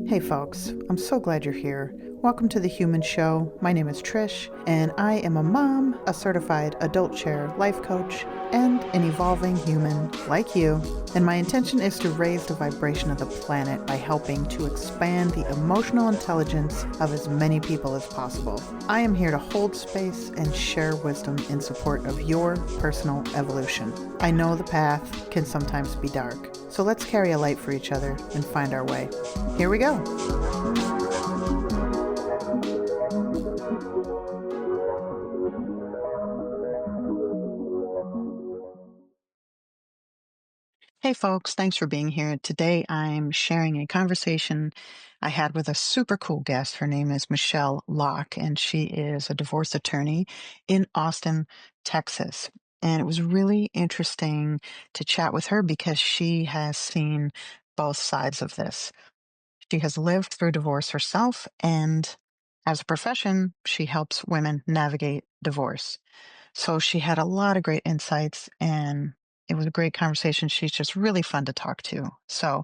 Hey folks, I'm so glad you're here. Welcome to The Human Show. My name is Trish, and I am a mom, a certified adult chair life coach, and an evolving human like you. And my intention is to raise the vibration of the planet by helping to expand the emotional intelligence of as many people as possible. I am here to hold space and share wisdom in support of your personal evolution. I know the path can sometimes be dark, so let's carry a light for each other and find our way. Here we go. Hey folks, thanks for being here. Today I'm sharing a conversation I had with a super cool guest. Her name is Michele Locke, and she is a divorce attorney in Austin, Texas. And it was really interesting to chat with her because she has seen both sides of this. She has lived through divorce herself, and as a profession, she helps women navigate divorce. So she had a lot of great insights, and it was a great conversation. She's just really fun to talk to. So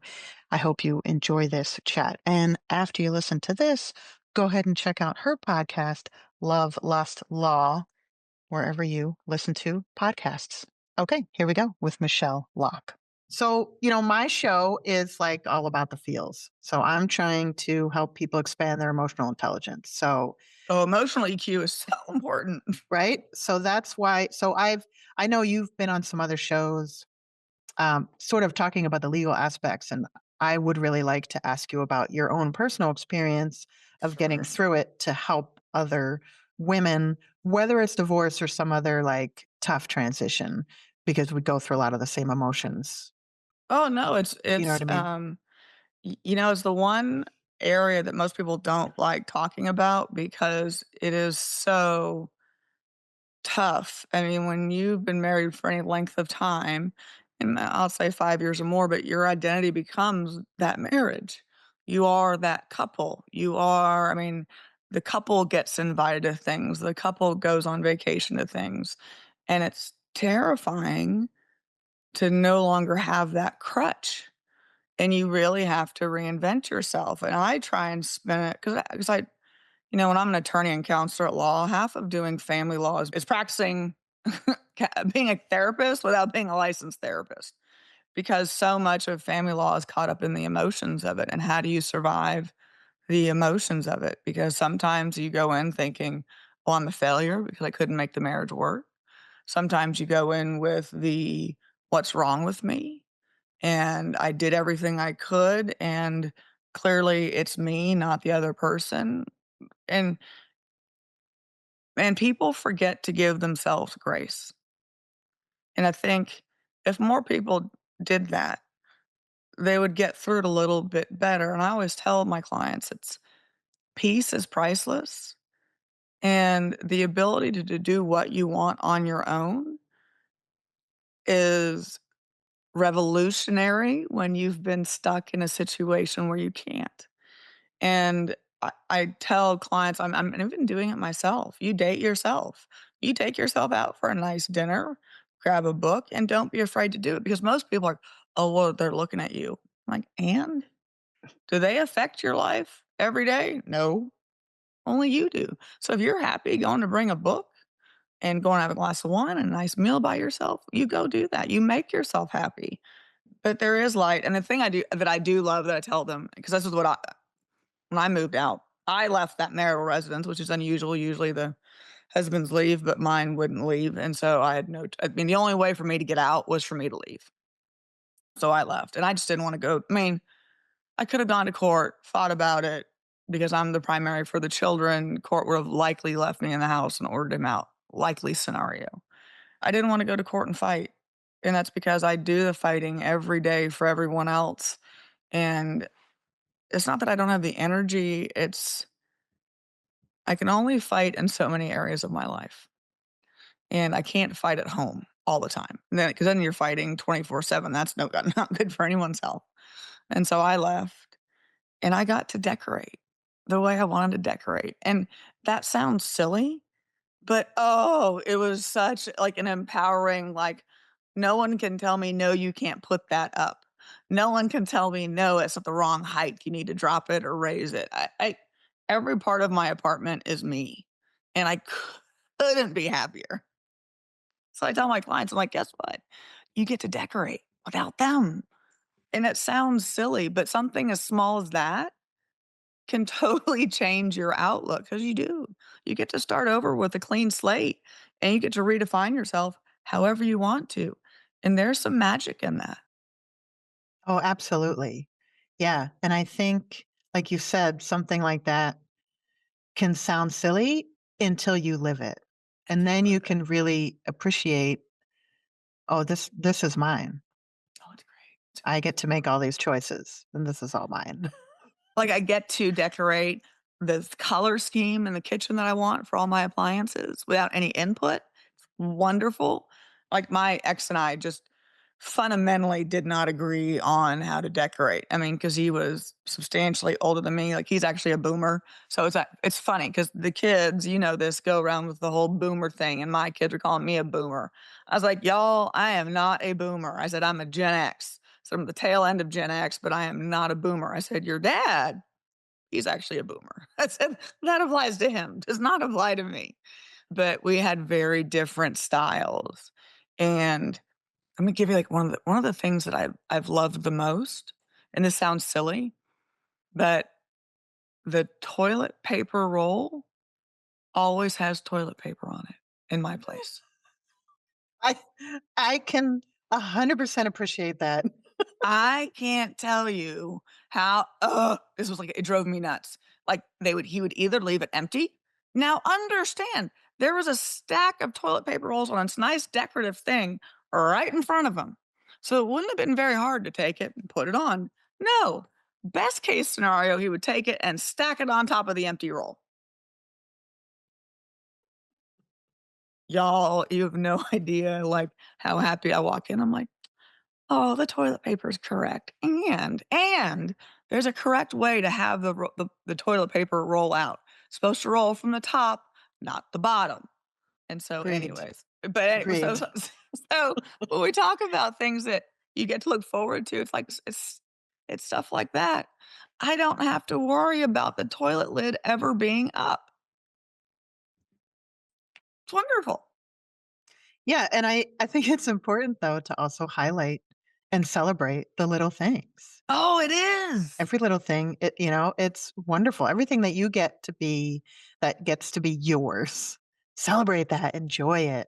I hope you enjoy this chat. And after you listen to this, go ahead and check out her podcast, Love, Lust, Law, wherever you listen to podcasts. Okay, here we go with Michele Locke. So, my show is like all about the feels. So I'm trying to help people expand their emotional intelligence. So, Oh, emotional EQ is so important. right? So that's why. I know you've been on some other shows, sort of talking about the legal aspects, and I would really like to ask you about your own personal experience of getting Sure. through it to help other women, whether it's divorce or some other like tough transition, because we go through a lot of the same emotions. Oh, no, You know what I mean? it's the one area that most people don't like talking about because it is so tough. I mean, when you've been married for any length of time, and I'll say 5 years or more, but your identity becomes that marriage. You are that couple. I mean, the couple gets invited to things, the couple goes on vacation to things, and it's terrifying to no longer have that crutch, and you really have to reinvent yourself, and I try and spin it because when I'm an attorney and counselor at law, half of doing family law is practicing being a therapist without being a licensed therapist, because so much of family law is caught up in the emotions of it, and how do you survive the emotions of it? Because sometimes you go in thinking, "Well, I'm a failure because I couldn't make the marriage work." Sometimes you go in with the, "What's wrong with me?" And I did everything I could, and clearly it's me, not the other person. And people forget to give themselves grace. And I think if more people did that, they would get through it a little bit better. And I always tell my clients it's peace is priceless, and the ability to do what you want on your own is revolutionary when you've been stuck in a situation where you can't. And I tell clients, I'm even doing it myself. You date yourself. You take yourself out for a nice dinner, grab a book, and don't be afraid to do it, because most people are, oh, well, they're looking at you. I'm like, and do they affect your life every day? No, only you do. So if you're happy going to bring a book and going to have a glass of wine and a nice meal by yourself, you go do that. You make yourself happy. But there is light. And the thing I do love that I tell them, because this is what when I moved out, I left that marital residence, which is unusual. Usually the husbands leave, but mine wouldn't leave, and so I had I mean, the only way for me to get out was for me to leave. So I left, and I just didn't wanna go. I mean, I could have gone to court, fought about it, because I'm the primary for the children. Court would have likely left me in the house and ordered him out, likely scenario. I didn't wanna go to court and fight, and that's because I do the fighting every day for everyone else, and it's not that I don't have the energy, it's I can only fight in so many areas of my life, and I can't fight at home all the time. And then, because then you're fighting 24/7. That's not good for anyone's health. And so I left, and I got to decorate the way I wanted to decorate. And that sounds silly, but oh, it was such like an empowering, like, no one can tell me, no, you can't put that up. No one can tell me, "No, it's at the wrong height. You need to drop it or raise it." I every part of my apartment is me, and I couldn't be happier. So I tell my clients, I'm like, "Guess what? You get to decorate without them." And it sounds silly, but something as small as that can totally change your outlook because you do. You get to start over with a clean slate, and you get to redefine yourself however you want to, and there's some magic in that. Oh, absolutely. Yeah, and I think, like you said, something like that can sound silly until you live it, and then you can really appreciate, "Oh, this is mine. Oh, it's great. It's I get to make all these choices, and this is all mine." like, I get to decorate the color scheme in the kitchen that I want for all my appliances without any input. It's wonderful. Like, my ex and I just fundamentally did not agree on how to decorate. I mean, because he was substantially older than me, like, he's actually a boomer. So it's funny because the kids, you know this, go around with the whole boomer thing, and my kids are calling me a boomer. I was like, "Y'all, I am not a boomer." I said, "I'm a Gen X." So I'm the tail end of Gen X, but I am not a boomer. I said, "Your dad, he's actually a boomer." I said, "That applies to him, does not apply to me." But we had very different styles. And I'm gonna give you like one of the things that I've loved the most, and this sounds silly, but the toilet paper roll always has toilet paper on it in my place. I I can 100% appreciate that. I can't tell you how this was like it drove me nuts. Like he would either leave it empty. Now understand, there was a stack of toilet paper rolls on this nice decorative thing right in front of him. So it wouldn't have been very hard to take it and put it on. No. Best case scenario, he would take it and stack it on top of the empty roll. Y'all, you have no idea like how happy I walk in. I'm like, oh, the toilet paper is correct, and there's a correct way to have the toilet paper roll out. It's supposed to roll from the top, not the bottom, and so Agreed, anyways but anyway, agreed. so when we talk about things that you get to look forward to, it's like it's stuff like that. I don't have to worry about the toilet lid ever being up. It's wonderful. Yeah, and I think it's important, though, to also highlight and celebrate the little things. Oh, it is. Every little thing, it's wonderful. Everything that you get to be that gets to be yours. Celebrate that, enjoy it.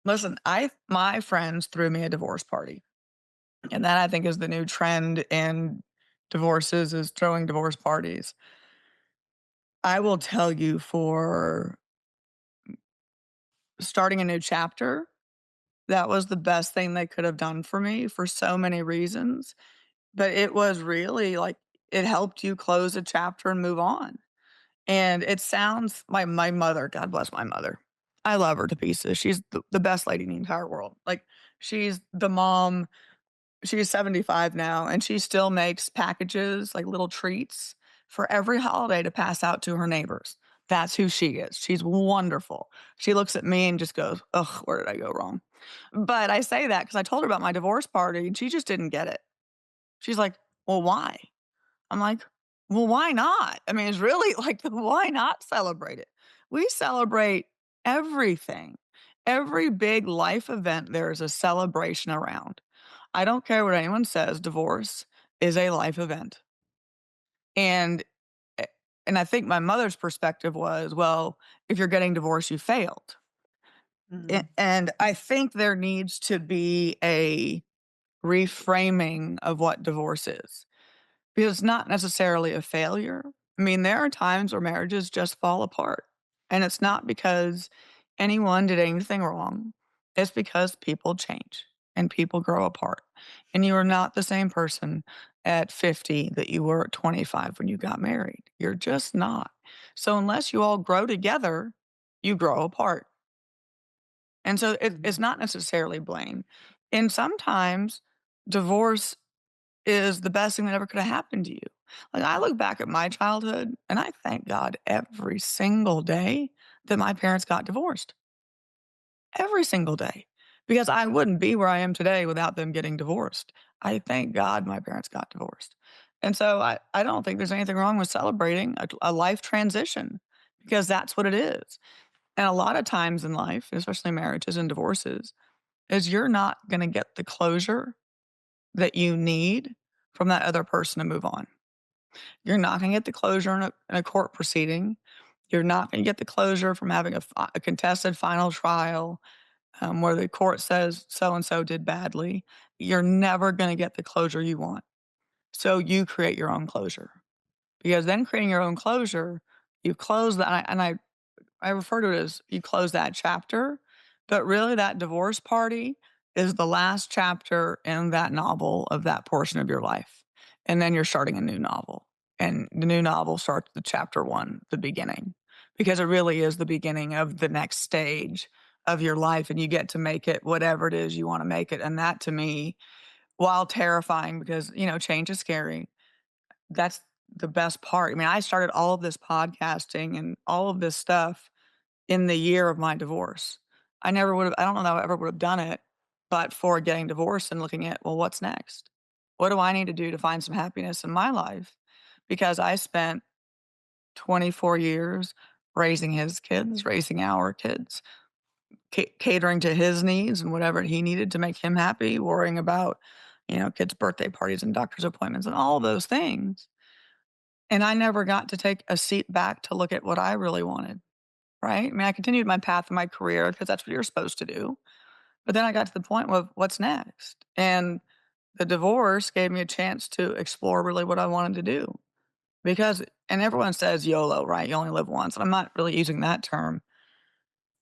Listen, I my friends threw me a divorce party. And that I think is the new trend in divorces is throwing divorce parties. I will tell you for starting a new chapter, that was the best thing they could have done for me for so many reasons. But it was really like it helped you close a chapter and move on. And it sounds my mother, God bless my mother. I love her to pieces. She's the best lady in the entire world. Like she's the mom. She's 75 now, and she still makes packages, like little treats for every holiday to pass out to her neighbors. That's who she is. She's wonderful. She looks at me and just goes, "Ugh, where did I go wrong?" But I say that because I told her about my divorce party, and she just didn't get it. She's like, "Well, why?" I'm like, "Well, why not?" I mean, it's really like, why not celebrate it? We celebrate everything. Every big life event, there is a celebration around. I don't care what anyone says, divorce is a life event. And a and I think my mother's perspective was, well, if you're getting divorced, you failed. Mhm, And I think there needs to be a reframing of what divorce is. Because it's not necessarily a failure. I mean, there are times where marriages just fall apart, and it's not because anyone did anything wrong. It's because people change and people grow apart, and you are not the same person at 50 that you were at 25 when you got married. You're just not. So unless you all grow together, you grow apart. And so it's mhm. not necessarily blame. And sometimes divorce is the best thing that ever could have happened to you. Like, I look back at my childhood and I thank God every single day that my parents got divorced. Every single day. because I wouldn't be where I am today without them getting divorced. I thank God my parents got divorced. And so I don't think there's anything wrong with celebrating a life transition because that's what it is. And a lot of times in life, especially marriages and divorces, is you're not going to get the closure that you need from that other person to move on. You're not going to get the closure in a court proceeding. You're not going to get the closure from having a contested final trial where the court says so and so did badly. You're never going to get the closure you want. So you create your own closure because then creating your own closure, you close that. I refer to it as you close that chapter, but really that divorce party is the last chapter in that novel of that portion of your life. And then you're starting a new novel. And the new novel starts the chapter one, the beginning, because it really is the beginning of the next stage of your life. And you get to make it whatever it is you want to make it. And that to me, while terrifying, because, change is scary, that's the best part. I mean, I started all of this podcasting and all of this stuff in the year of my divorce. I don't know that I ever would have done it, but for getting divorced and looking at, well, what's next? What do I need to do to find some happiness in my life? Because I spent 24 years raising his kids, raising our kids, catering to his needs and whatever he needed to make him happy, worrying about, kids' birthday parties and doctor's appointments and all those things. And I never got to take a seat back to look at what I really wanted. Right? I mean, I continued my path in my career because that's what you're supposed to do. But then I got to the point of what's next? And the divorce gave me a chance to explore really what I wanted to do. Because and everyone says YOLO, right? You only live once. And I'm not really using that term,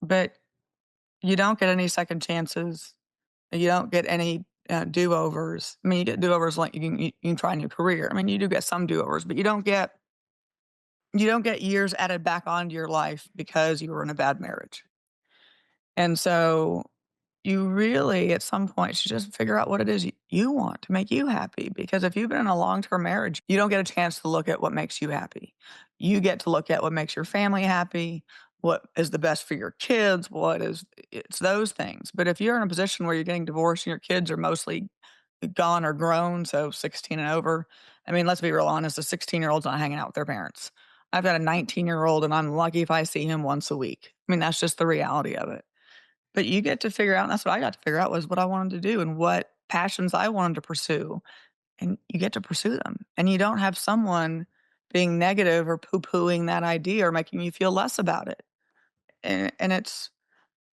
but you don't get any second chances. You don't get any do-overs. I mean, you get do-overs like you can try a new career. I mean, you do get some do-overs, but you don't get years added back onto your life because you were in a bad marriage. And so you really, at some point, should just figure out what it is you want to make you happy. Because if you've been in a long term marriage, you don't get a chance to look at what makes you happy. You get to look at what makes your family happy, what is the best for your kids, it's those things. But if you're in a position where you're getting divorced and your kids are mostly gone or grown, so 16 and over, I mean, let's be real honest, a 16-year-old's not hanging out with their parents. I've got a 19-year-old and I'm lucky if I see him once a week. I mean, that's just the reality of it. But you get to figure out and that's what I got to figure out was what I wanted to do and what passions I wanted to pursue, and you get to pursue them, and you don't have someone being negative or poo-pooing that idea or making you feel less about it, and it's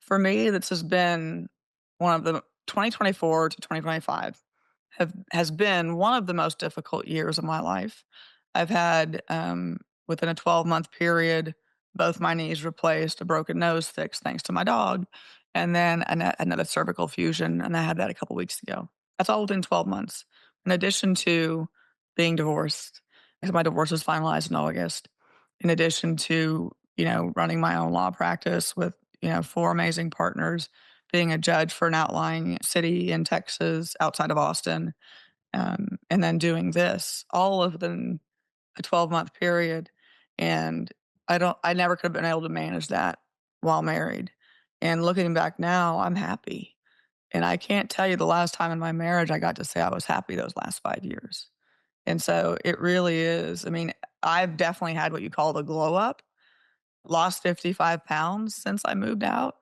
for me, this has been one of the 2024 to 2025 has been one of the most difficult years of my life. I've had, within a 12-month period, both my knees replaced, a broken nose fixed thanks to my dog, and then another cervical fusion, and I had that a couple weeks ago. That's all within 12 months. In addition to being divorced, because my divorce was finalized in August, in addition to, running my own law practice with, 4 amazing partners, being a judge for an outlying city in Texas outside of Austin, and then doing this all within a 12-month period. And I never could have been able to manage that while married. And looking back now, I'm happy. And I can't tell you the last time in my marriage I got to say I was happy those last 5 years. And so it really is. I mean, I've definitely had what you call the glow up, lost 55 pounds since I moved out.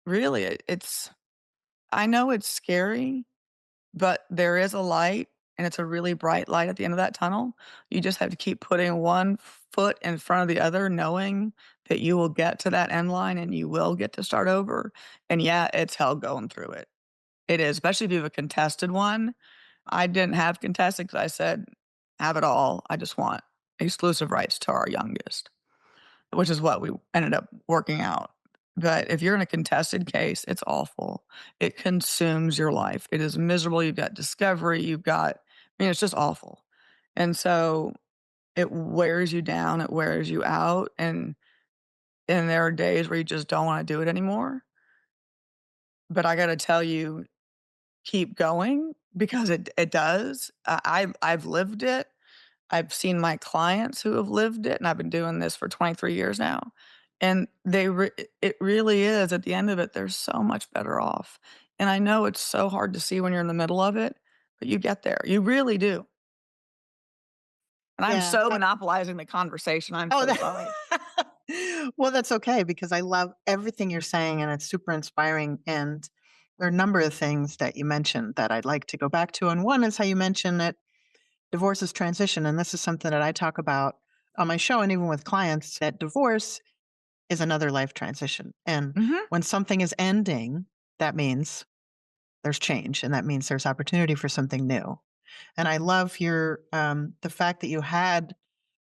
Really, I know it's scary, but there is a light, and it's a really bright light at the end of that tunnel. You just have to keep putting one foot in front of the other, knowing that you will get to that end line and you will get to start over. And yeah, it's hell going through it. It is, especially if you have a contested one. I didn't have contested because I said, have it all. I just want exclusive rights to our youngest, which is what we ended up working out. But if you're in a contested case, it's awful. It consumes your life. It is miserable. You've got discovery. It's just awful. And so it wears you down. It wears you out. And there are days where you just don't want to do it anymore. But I got to tell you, keep going because it does. I've lived it. I've seen my clients who have lived it, and I've been doing this for 23 years now. And it really is at the end of it, they're so much better off. And I know it's so hard to see when you're in the middle of it, but you get there. You really do. And I'm Yeah. so monopolizing the conversation. I'm Oh, so sorry. well, that's okay because I love everything you're saying and it's super inspiring. And there are a number of things that you mentioned that I'd like to go back to. And one is how you mentioned that divorce is transition. And this is something that I talk about on my show and even with clients that divorce is another life transition. And Mhm. when something is ending, that means there's change and that means there's opportunity for something new. And I love your the fact that you had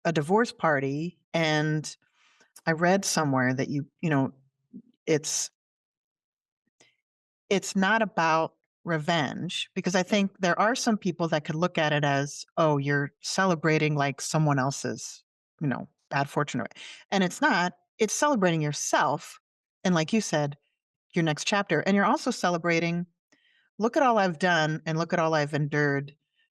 a divorce party and I read somewhere that it's it's not about revenge because I think there are some people that could look at it as, oh, you're celebrating like someone else's, bad fortune. And it's not. It's celebrating yourself. And like you said, your next chapter. And you're also celebrating, look at all I've done and look at all I've endured.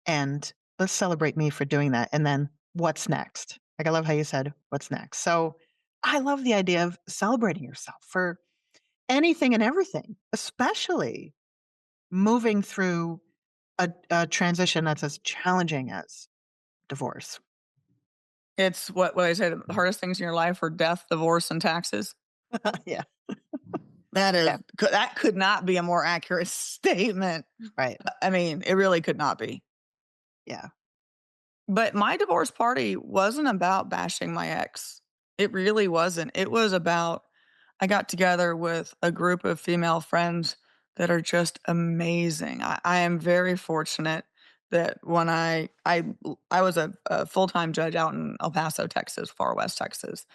And let's celebrate me for doing that. And then what's next? Like I love how you said, what's next? So I love the idea of celebrating yourself for anything and everything, especially moving through a transition that's as challenging as divorce. It's what I say, the hardest things in your life are death, divorce, and taxes. Yeah, That yeah, that could not be a more accurate statement. right. I mean, it really could not be. Yeah. But my divorce party wasn't about bashing my ex. It really wasn't. It was about I got together with a group of female friends that are just amazing. I am very fortunate that when I was a full-time judge out in El Paso, Texas, far west Texas,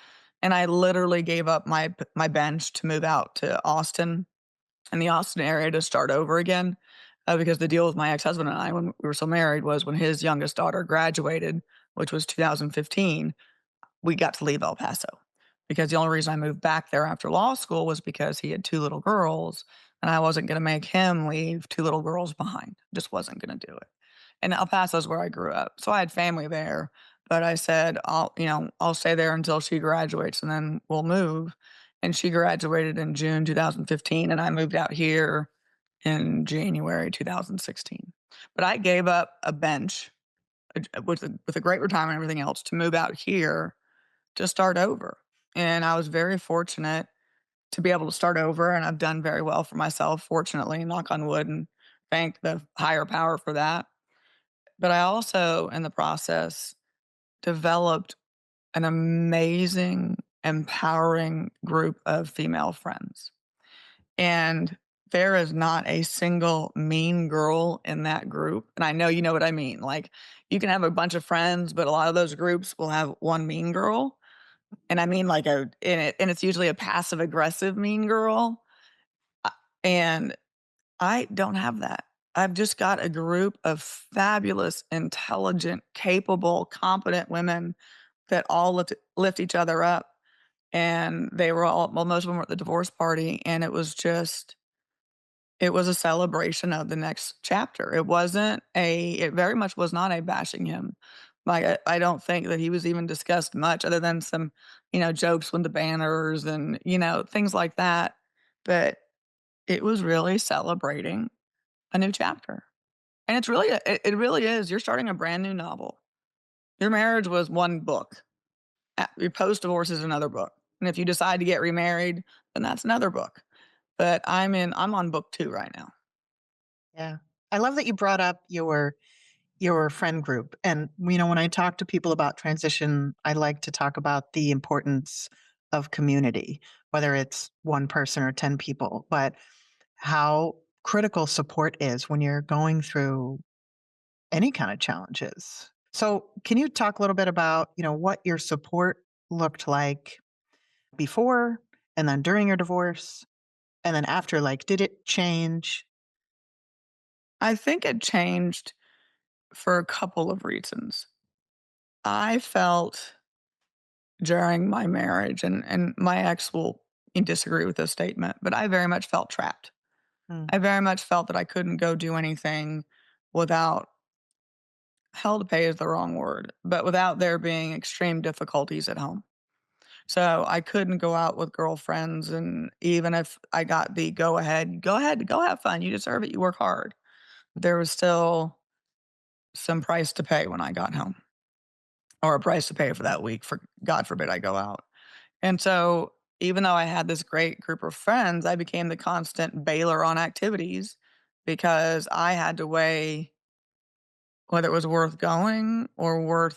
and I literally gave up my bench to move out to Austin in the Austin area to start over again. Because the deal with my ex-husband and I when we were still married was when his youngest daughter graduated, which was 2015, we got to leave El Paso. Because the only reason I moved back there after law school was because he had 2 little girls, and I wasn't gonna make him leave 2 little girls behind. Just wasn't gonna do it. And El Paso is where I grew up, so I had family there, but I said, I'll stay there until she graduates, and then we'll move." And she graduated in June 2015, and I moved out here in January 2016. But I gave up a bench, with a great retirement and everything else to move out here to start over. And I was very fortunate to be able to start over, and I've done very well for myself, fortunately, knock on wood, and thank the higher power for that. But I also, in the process, developed an amazing, empowering group of female friends. And there is not a single mean girl in that group. And I know you know what I mean. Like, you can have a bunch of friends, but a lot of those groups will have one mean girl. And I mean like and it's usually a passive aggressive mean girl. Uh, And I don't have that. I've just got a group of fabulous, intelligent, capable, competent women that all lift each other up. And they were all, well, most of them were at the divorce party. And it was a celebration of the next chapter. It very much was not a bashing him. Like, I don't think that he was even discussed much other than some, jokes with the banners and, things like that. But it was really celebrating a new chapter. And it really is. You're starting a brand new novel. Your marriage was one book. Your post divorce is another book. And if you decide to get remarried, then that's another book. But I'm on book 2 right now. Yeah. I love that you brought up your friend group. And when I talk to people about transition, I like to talk about the importance of community, whether it's one person or 10 people, but how critical support is when you're going through any kind of challenges. So, can you talk a little bit about, what your support looked like before and then during your divorce and then after? Like, did it change? I think it changed for a couple of reasons. I felt during my marriage, and my ex will disagree with this statement, but I very much felt trapped. Mm, I very much felt that I couldn't go do anything without hell to pay is the wrong word, but without there being extreme difficulties at home. So I couldn't go out with girlfriends, and even if I got the go ahead, go have fun, you deserve it, you work hard." There was still some price to pay when I got home, or a price to pay for that week, for God forbid I go out. And so, even though I had this great group of friends, I became the constant bailer on activities because I had to weigh whether it was worth going or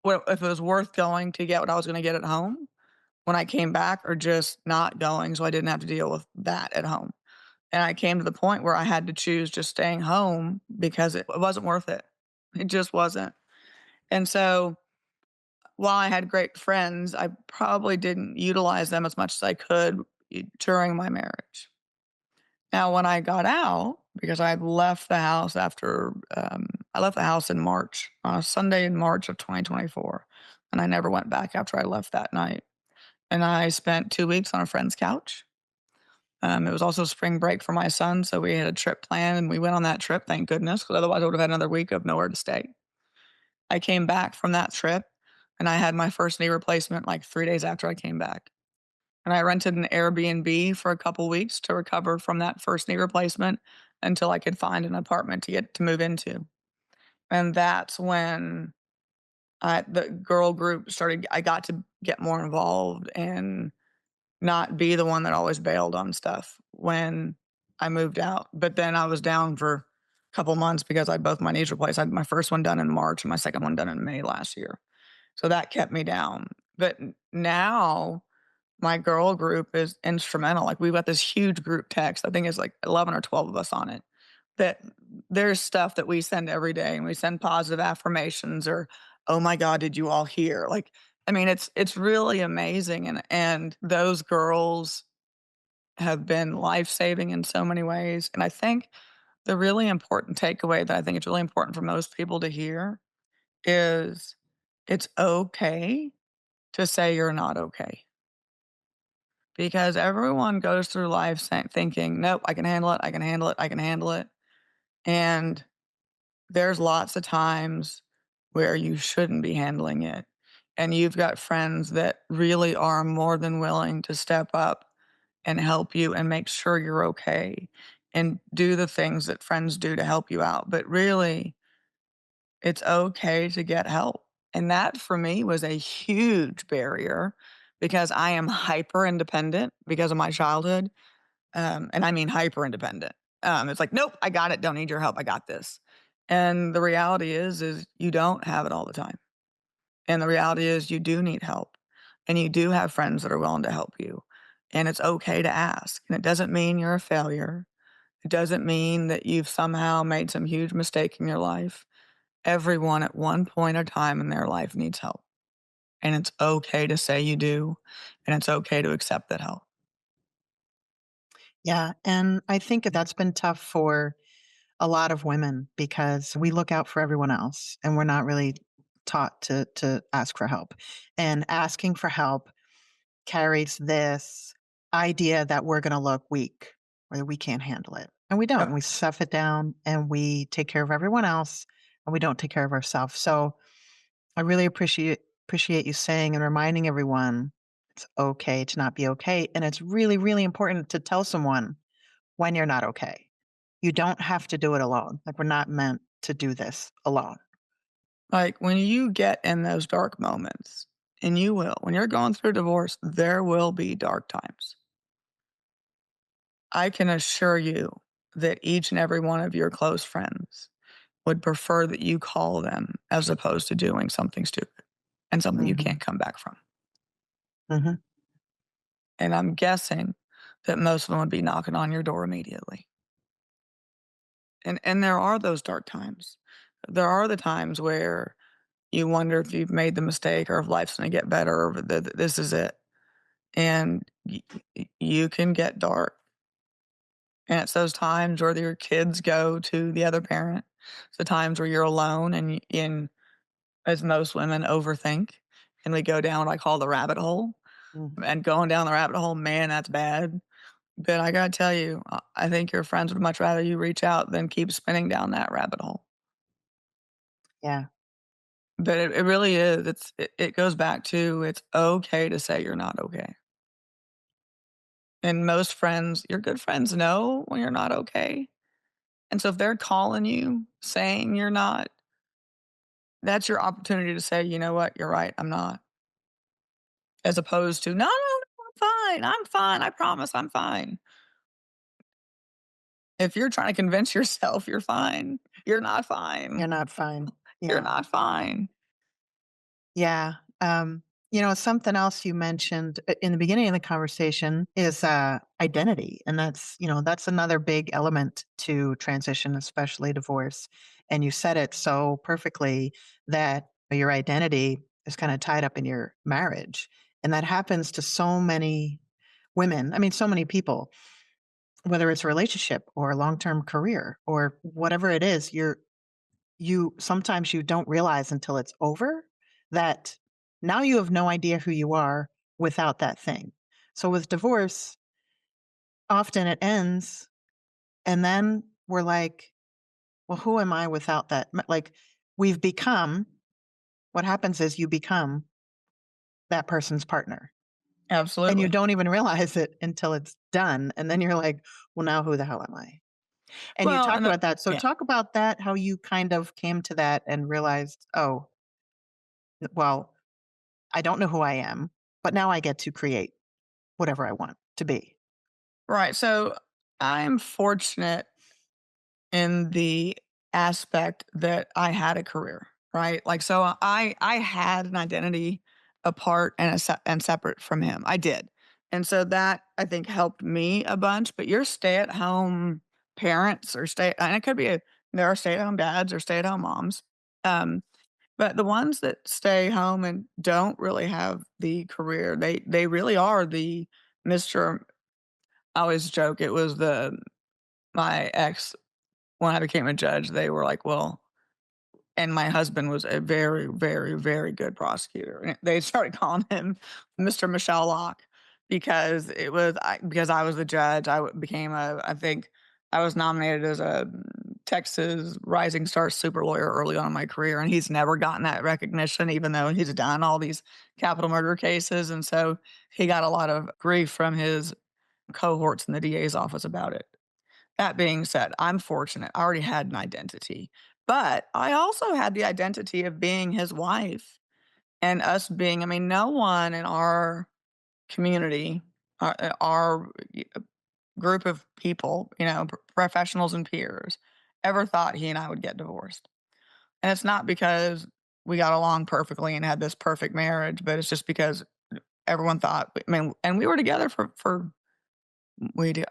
well, if it was worth going to get what I was gonna get at home when I came back, or just not going so I didn't have to deal with that at home. And I came to the point where I had to choose just staying home because it wasn't worth it. It just wasn't. And so, while I had great friends, I probably didn't utilize them as much as I could during my marriage. Now, when I got out, because I had left the house after, I left the house in March, on a Sunday in March of 2024, and I never went back after I left that night. And I spent 2 weeks on a friend's couch. It was also spring break for my son, so we had a trip planned, and we went on that trip, thank goodness, because otherwise I would have had another week of nowhere to stay. I came back from that trip, and I had my first knee replacement like 3 days after I came back. And I rented an Airbnb for a couple weeks to recover from that first knee replacement until I could find an apartment to move into. And that's when the girl group started. I got to get more involved and not be the one that always bailed on stuff when I moved out. But then I was down for a couple months because I had both my knees replaced. I had my first one done in March and my second one done in May last year. So that kept me down. But now my girl group is instrumental. Like, we've got this huge group text. I think it's like 11 or 12 of us on it. That there's stuff that we send every day, and we send positive affirmations, or, "Oh my god, did you all hear?" Like, I mean, it's really amazing, and those girls have been life-saving in so many ways. And I think the really important takeaway that I think it's really important for most people to hear is it's okay to say you're not okay. Because everyone goes through life thinking, "Nope, I can handle it, I can handle it, I can handle it." And there's lots of times where you shouldn't be handling it. And you've got friends that really are more than willing to step up and help you and make sure you're okay and do the things that friends do to help you out. But really, it's okay to get help. And that for me was a huge barrier because I am hyper independent because of my childhood. And I mean hyper independent. It's like, "Nope, I got it. Don't need your help. I got this." And the reality is you don't have it all the time. And the reality is you do need help, and you do have friends that are willing to help you. And it's okay to ask. And it doesn't mean you're a failure. It doesn't mean that you've somehow made some huge mistake in your life. Everyone at one point or time in their life needs help. And it's okay to say you do, and it's okay to accept that help. Yeah, and I think that's been tough for a lot of women because we look out for everyone else and we're not really taught to ask for help. And asking for help carries this idea that we're going to look weak or that we can't handle it. And we don't. Yep. We stuff it down and we take care of everyone else and we don't take care of ourselves. So I really appreciate you saying and reminding everyone it's okay to not be okay. And it's really, really important to tell someone when you're not okay. You don't have to do it alone. Like, we're not meant to do this alone. Like, when you get in those dark moments, and you will, when you're going through divorce, there will be dark times. I can assure you that each and every one of your close friends would prefer that you call them as opposed to doing something stupid and something you Mhm, can't come back from. mhm. And I'm guessing that most of them would be knocking on your door immediately. And there are those dark times. There are the times where you wonder if you've made the mistake, or if life's gonna get better, or this is it. And you can get dark. And it's those times where your kids go to the other parent. It's the times where you're alone, and as most women overthink, and we go down what I call the rabbit hole. Mhm. And going down the rabbit hole, man, that's bad. But I gotta tell you, I think your friends would much rather you reach out than keep spinning down that rabbit hole. Yeah. But it really is. It goes back to it's okay to say you're not okay. And most friends, your good friends know when you're not okay. And so if they're calling you saying you're not, that's your opportunity to say, you know what, you're right, I'm not. As opposed to, no, no, no, I'm fine, I promise I'm fine. If you're trying to convince yourself you're fine, you're not fine. You're not fine. You're Yeah. not fine. Yeah. Something else you mentioned in the beginning of the conversation is identity. And that's another big element to transition, especially divorce. And you said it so perfectly that your identity is kind of tied up in your marriage. And that happens to so many women. I mean, so many people, whether it's a relationship or a long term career or whatever it is, you sometimes you don't realize until it's over that now you have no idea who you are without that thing. So with divorce, often it ends and then we're like, well, who am I without that? Like we've become, what happens is you become that person's partner and you Absolutely. don't even realize it until it's done. And then you're like, well, now who the hell am I? And you Well, talked and the about that. So yeah. talk about that, how you kind of came to that and realized, oh, well, I don't know who I am, but now I get to create whatever I want to be. Right, so I'm fortunate in the aspect that I had a career, right? Like, so I had an identity apart and and separate from him. I did. And so that I think helped me a bunch, but your stay-at-home parents or stay and it could be there are stay-at-home dads or stay-at-home moms. Um, but the ones that stay home and don't really have the career, they really are the Mr. I always joke it was the my ex when I became a judge, they were like, "Well," and my husband was a very, very, very good prosecutor, and they started calling him Mr. Michele Locke because I was the judge, became I think I was nominated as a Texas Rising Star super lawyer early on in my career, and he's never gotten that recognition even though he's done all these capital murder cases, and so he got a lot of grief from his cohorts in the DA's office about it. That being said, I'm fortunate. I already had an identity, but I also had the identity of being his wife and us being, I mean, no one in our community, our group of people, professionals and peers, ever thought he and I would get divorced. And it's not because we got along perfectly and had this perfect marriage, but it's just because everyone thought, I mean, and we were together I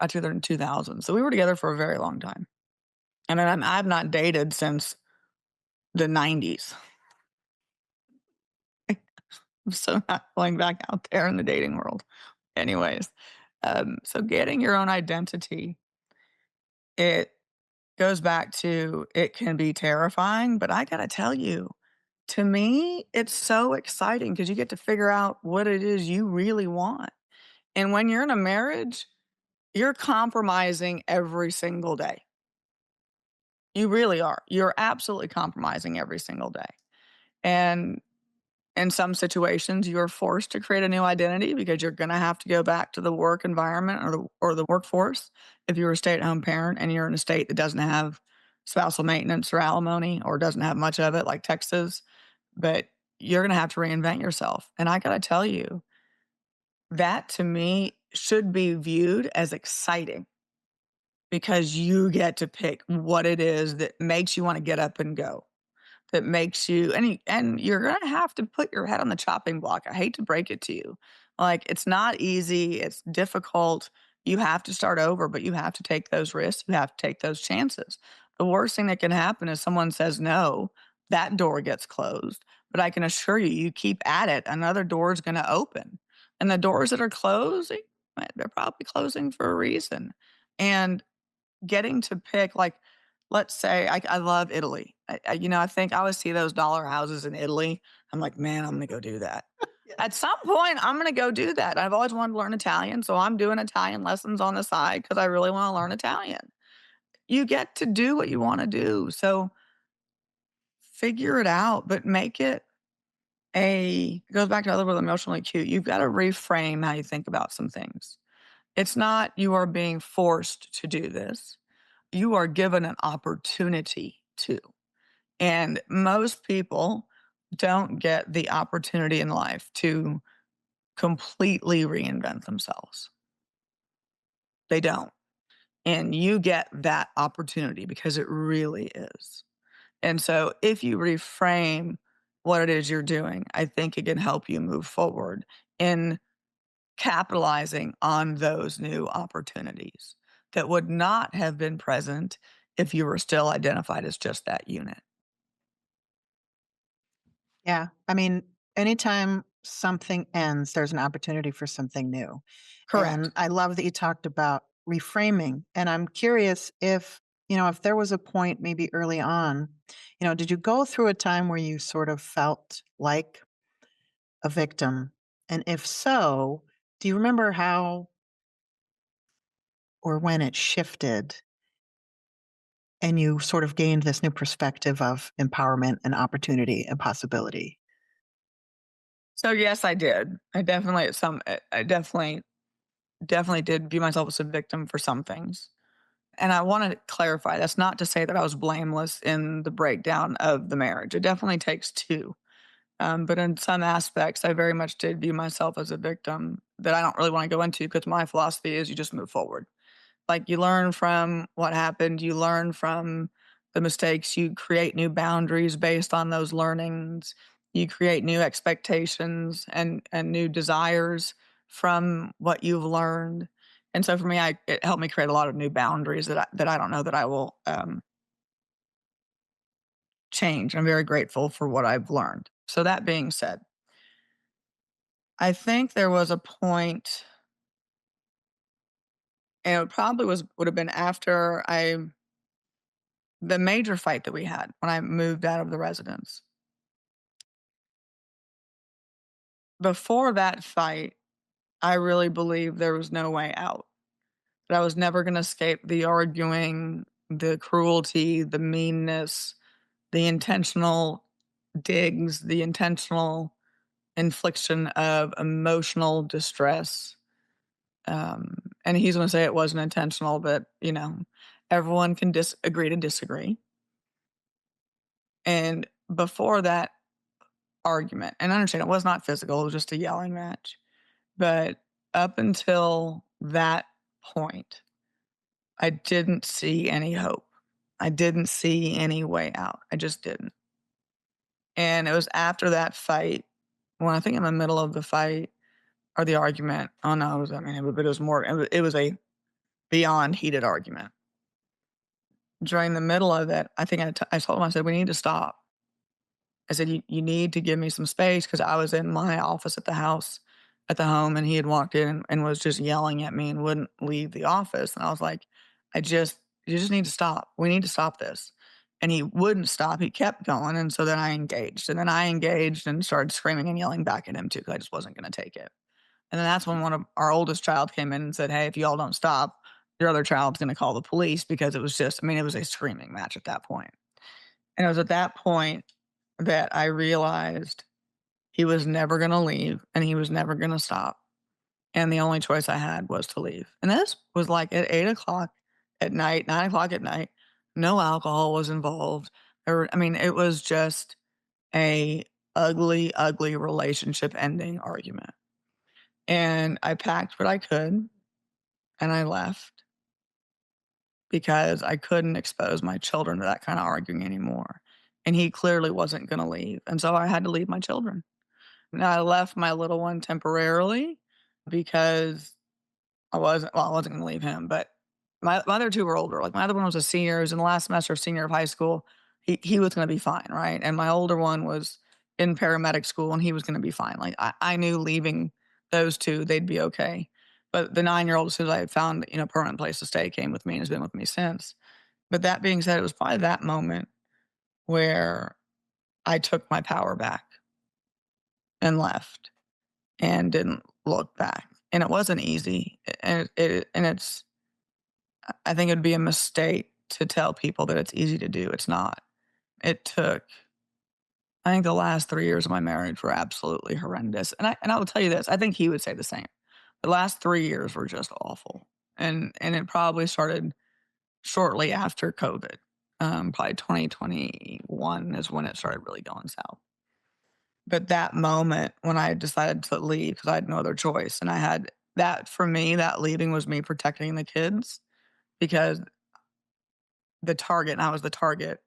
took her in 2000. So we were together for a very long time. And then I've not dated since the '90s. I'm so not going back out there in the dating world. Anyways, so getting your own identity, it goes back to it can be terrifying, but I gotta tell you, to me, it's so exciting because you get to figure out what it is you really want. And when you're in a marriage, you're compromising every single day. You really are. You're absolutely compromising every single day. And in some situations, you're forced to create a new identity because you're gonna have to go back to the work environment or the workforce if you're a stay-at-home parent and you're in a state that doesn't have spousal maintenance or alimony or doesn't have much of it like Texas, but you're gonna have to reinvent yourself, and I gotta tell you, that to me should be viewed as exciting because you get to pick what it is that makes you wanna get up and go. That makes you and you're gonna have to put your head on the chopping block. I hate to break it to you. Like, it's not easy, it's difficult. You have to start over, but you have to take those risks, you have to take those chances. The worst thing that can happen is someone says no, that door gets closed. But I can assure you, you keep at it, another door is gonna open. And the doors that are closing, they're probably closing for a reason. And getting to pick, like, let's say I love Italy. I think I always see those dollar houses in Italy. I'm like, "Man, I'm gonna go do that." At Yes. some point, I'm gonna go do that. I've always wanted to learn Italian, so I'm doing Italian lessons on the side because I really wanna learn Italian. You get to do what you wanna do, so figure it out, but make it it goes back to other with emotionally cute. You've got to reframe how you think about some things. It's not you are being forced to do this. You are given an opportunity to. And most people don't get the opportunity in life to completely reinvent themselves. They don't. And you get that opportunity because it really is. And so if you reframe what it is you're doing, I think it can help you move forward in capitalizing on those new opportunities that would not have been present if you were still identified as just that unit. Yeah. I mean, anytime something ends, there's an opportunity for something new. And Correct. I love that you talked about reframing. And I'm curious if, if there was a point maybe early on, did you go through a time where you sort of felt like a victim? And if so, do you remember how or when it shifted and you sort of gained this new perspective of empowerment and opportunity and possibility? So yes, I did. I definitely at some I definitely did view myself as a victim for some things. And I want to clarify that's not to say that I was blameless in the breakdown of the marriage. It definitely takes two. But in some aspects, I very much did view myself as a victim that I don't really want to go into because my philosophy is you just move forward. Like, you learn from what happened, you learn from the mistakes, you create new boundaries based on those learnings, you create new expectations and new desires from what you've learned. And so for me, it helped me create a lot of new boundaries that I don't know that I will, change. I'm very grateful for what I've learned. So that being said, I think there was a point, and it probably would have been after I the major fight that we had when I moved out of the residence. Before that fight, I really believed there was no way out, that I was never gonna escape the arguing, the cruelty, the meanness, the intentional digs, the intentional infliction of emotional distress. And he's gonna say it wasn't intentional, but, everyone can agree to disagree. And before that argument, and I understand it was not physical, it was just a yelling match. But up until that point, I didn't see any hope. I didn't see any way out. I just didn't. And it was after that fight, when I think in the middle of the fight or the argument, oh no, it was, I mean, it was more, it was a beyond heated argument. During the middle of it, I think I told him, I said, we need to stop. I said, you need to give me some space because I was in my office at the house, at the home, and he had walked in and was just yelling at me and wouldn't leave the office. And I was like, you just need to stop. We need to stop this. And he wouldn't stop. He kept going. And so then I engaged. And then I engaged and started screaming and yelling back at him too because I just wasn't going to take it. And then that's when one of our oldest child came in and said, hey, if you all don't stop, your other child's going to call the police because it was just, I mean, it was a screaming match at that point. And it was at that point that I realized he was never gonna leave and he was never gonna stop. And the only choice I had was to leave. And this was like at 8 o'clock at night, 9 o'clock at night. No alcohol was involved. I mean, it was just a ugly, ugly relationship ending argument. And I packed what I could and I left because I couldn't expose my children to that kind of arguing anymore. And he clearly wasn't going to leave. And so I had to leave my children. And I left my little one temporarily because I wasn't gonna leave him, but my other 2 were older. Like, my other one was a senior, he was in the last semester of senior of high school. He was gonna be fine, right? And my older one was in paramedic school, and he was gonna be fine. Like, I knew leaving those 2, they'd be okay. But the 9-year-old, as soon as I had found, a permanent place to stay, came with me and has been with me since. But that being said, it was probably that moment where I took my power back and left. And didn't look back. And it wasn't easy. I think it'd be a mistake to tell people that it's easy to do. It's not. It took I think the last 3 years of my marriage were absolutely horrendous, and I will tell you this, I think he would say the same. The last 3 years were just awful, and it probably started shortly after COVID. Probably 2021 is when it started really going south. But that moment when I decided to leave because I had no other choice, and I had that for me, that leaving was me protecting the kids because the target and I was the target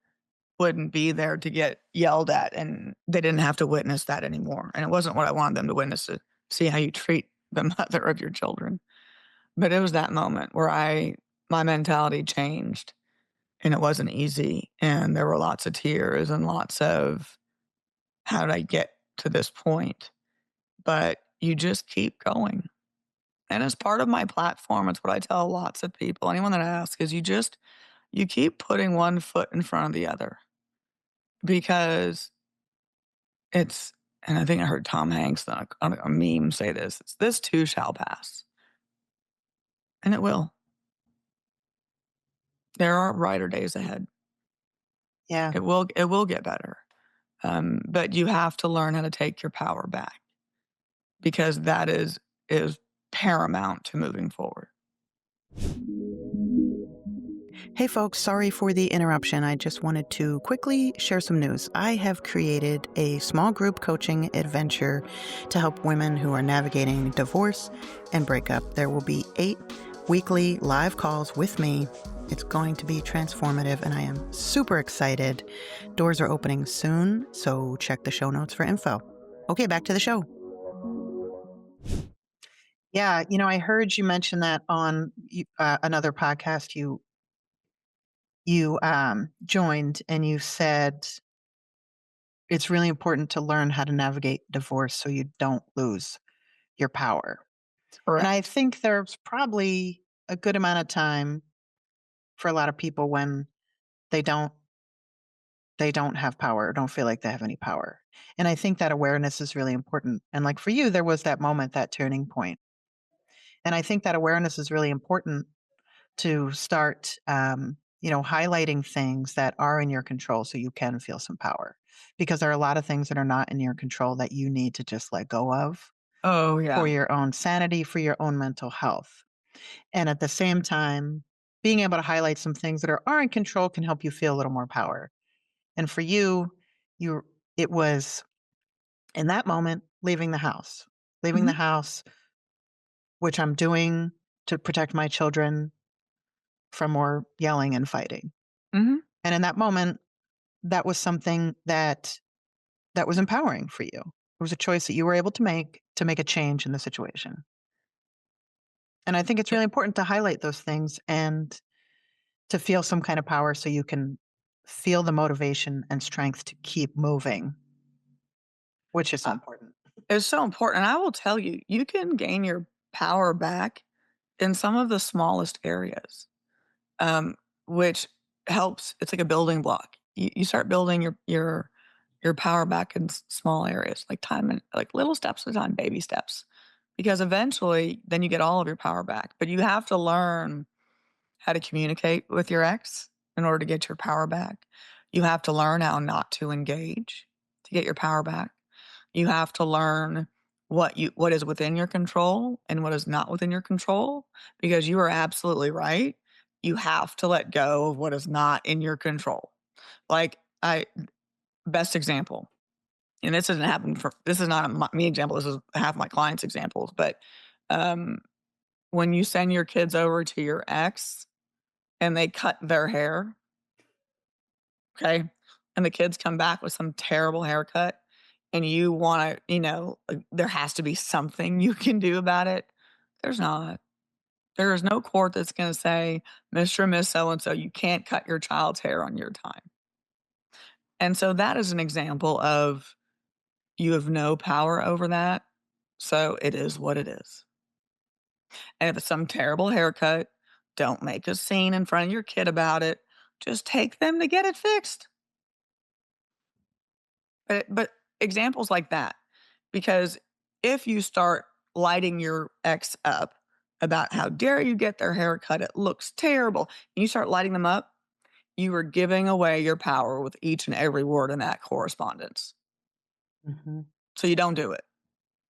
wouldn't be there to get yelled at, and they didn't have to witness that anymore, and it wasn't what I wanted them to witness, to see how you treat the mother of your children. But it was that moment where I my mentality changed, and it wasn't easy, and there were lots of tears and lots of, "How did I get to this point?" But you just keep going, and as part of my platform, it's what I tell lots of people, anyone that asks, is you keep putting one foot in front of the other because it's and I think I heard Tom Hanks on a meme say this, it's, "This too shall pass," and it will. There are brighter days ahead. Yeah. It will get better, but you have to learn how to take your power back because that is paramount to moving forward. Hey folks, sorry for the interruption. I just wanted to quickly share some news. I have created a small group coaching adventure to help women who are navigating divorce and breakup. There will be 8 weekly live calls with me. It's going to be transformative, and I am super excited. Doors are opening soon, so check the show notes for info. Okay, back to the show. Yeah, I heard you mention that on another podcast you joined, and you said it's really important to learn how to navigate divorce so you don't lose your power. And I Correct. think there's probably a good amount of time for a lot of people when they don't they don't have power or don't feel like they have any power. And I think that awareness is really important. And like for you, there was that moment, that turning point. And I think that awareness is really important to start, highlighting things that are in your control so you can feel some power. Because there are a lot of things that are not in your control that you need to just let go of Oh, for yeah. your own sanity, for your own mental health. And at the same time, being able to highlight some things that are in control can help you feel a little more power. And for you, you it was in that moment leaving the house. Leaving the Mhm, house, which I'm doing to protect my children from more yelling and fighting. mhm. And in that moment, that was something that was empowering for you. It was a choice that you were able to make a change in the situation. And I think it's It really important to highlight those things and to feel some kind of power so you can feel the motivation and strength to keep moving, which is so uh, important. it's so important, and I will tell you, you can gain your power back in some of the smallest areas, um, which helps. It's like a building block. You start building your power back in small areas, like time and like little steps at a time, baby steps, because eventually, then you get all of your power back. But you have to learn how to communicate with your ex in order to get your power back. You have to learn how not to engage to get your power back. You have to learn what is within your control and what is not within your control, because you are absolutely right. You have to let go of what is not in your control. Like I best example, and this is not a me example, this is half my clients' examples, but um, when you send your kids over to your ex and they cut their hair, okay, and the kids come back with some terrible haircut, and you wanna, there has to be something you can do about it. There's not. There is no court that's gonna say, "Mr. and Miss So and so, you can't cut your child's hair on your time." And so that is an example of you have no power over that, so it is what it is. And if it's some terrible haircut, don't make a scene in front of your kid about it. Just take them to get it fixed. But examples like that, because if you start lighting your ex up about how dare you get their hair cut, it looks terrible, and you start lighting them up, you are giving away your power with each and every word in that correspondence. Mhm. So you don't do it.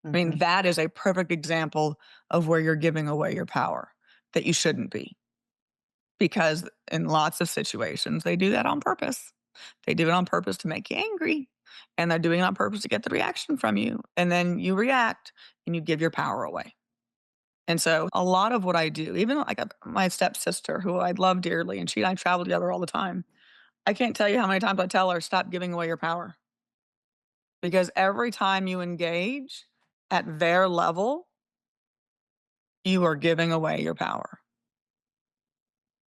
I mean, Mhm. that is a perfect example of where you're giving away your power that you shouldn't be, because in lots of situations, they do that on purpose. They do it on purpose to make you angry, and they're doing it on purpose to get the reaction from you. And then you react and you give your power away. And so a lot of what I do, even like my stepsister, who I love dearly, and she and I travel together all the time. I can't tell you how many times I tell her, stop giving away your power. Because every time you engage at their level, you are giving away your power,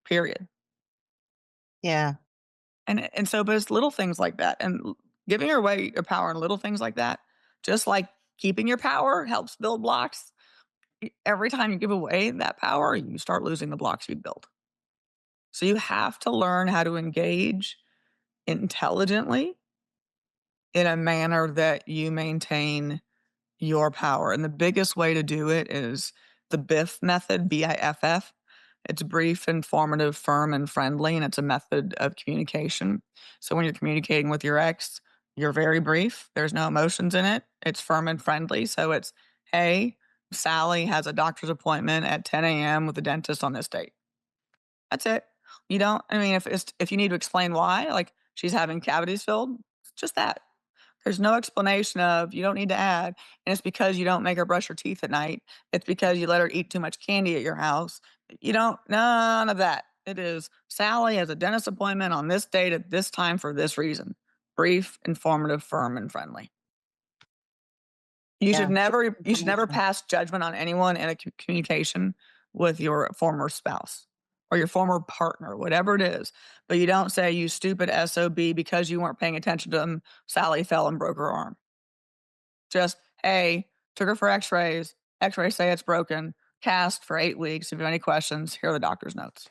period. Yeah. And so, but it's little things like that, and giving away your power and little things like that, just like keeping your power helps build blocks. Every time you give away that power, you start losing the blocks you build. So you have to learn how to engage intelligently in a manner that you maintain your power. And the biggest way to do it is the BIFF method, BIFF. It's brief, informative, firm, and friendly, and it's a method of communication. So when you're communicating with your ex, you're very brief. There's no emotions in it. It's firm and friendly. So it's, hey, Sally has a doctor's appointment at 10 a.m. with the dentist on this date. That's it. You don't, I mean, if you need to explain why, like she's having cavities filled, it's just that. There's no explanation of you don't need to add, and it's because you don't make her brush her teeth at night. It's because you let her eat too much candy at your house. You don't none of that. It is Sally has a dentist appointment on this date at this time for this reason. Brief, informative, firm, and friendly. Yeah. Just You should never information. pass judgment on anyone in a communication with your former spouse or your former partner, whatever it is. But you don't say, "You stupid SOB," because you weren't paying attention to them. Sally fell and broke her arm. Just, "Hey, took her for X-rays. X-rays say it's broken. Cast for 8 weeks. If you have any questions, here are the doctor's notes."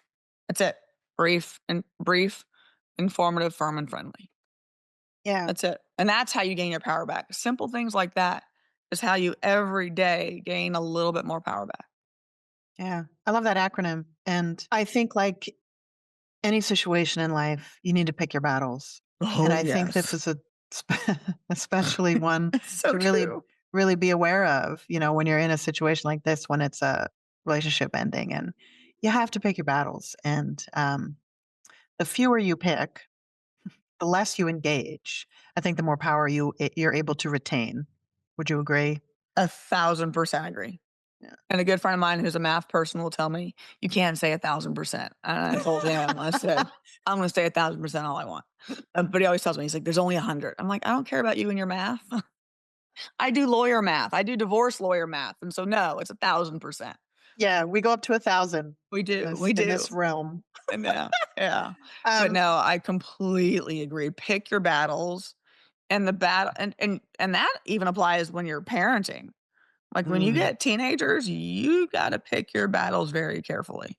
That's it. Brief, informative, firm, and friendly. Yeah. That's it. And that's how you gain your power back. Simple things like that is how you every day gain a little bit more power back. Yeah. I love that acronym. And I think, like any situation in life, you need to pick your battles. And Oh, I think this yes. is sp especially one It's so to really, true. really be aware of, when you're in a situation like this, when it's a relationship ending, and you have to pick your battles. And, the fewer you pick, the less you engage. I think the more power you're able to retain. Would you agree? 1,000% agree. Yeah. And a good friend of mine who's a math person will tell me, "You can't say 1,000%." And I told him, I said, "I'm gonna say 1,000% all I want." But he always tells me, he's like, "There's only 100." I'm like, "I don't care about you and your math. I do lawyer math. I do divorce lawyer math. And so no, it's 1,000%." Yeah, we go up to 1,000 We in do, this we in do. this realm. And yeah, yeah. But Um, no, I completely agree. Pick your battles, and the battle and that even applies when you're parenting. Like, when you mm, get teenagers, you gotta pick your battles very carefully.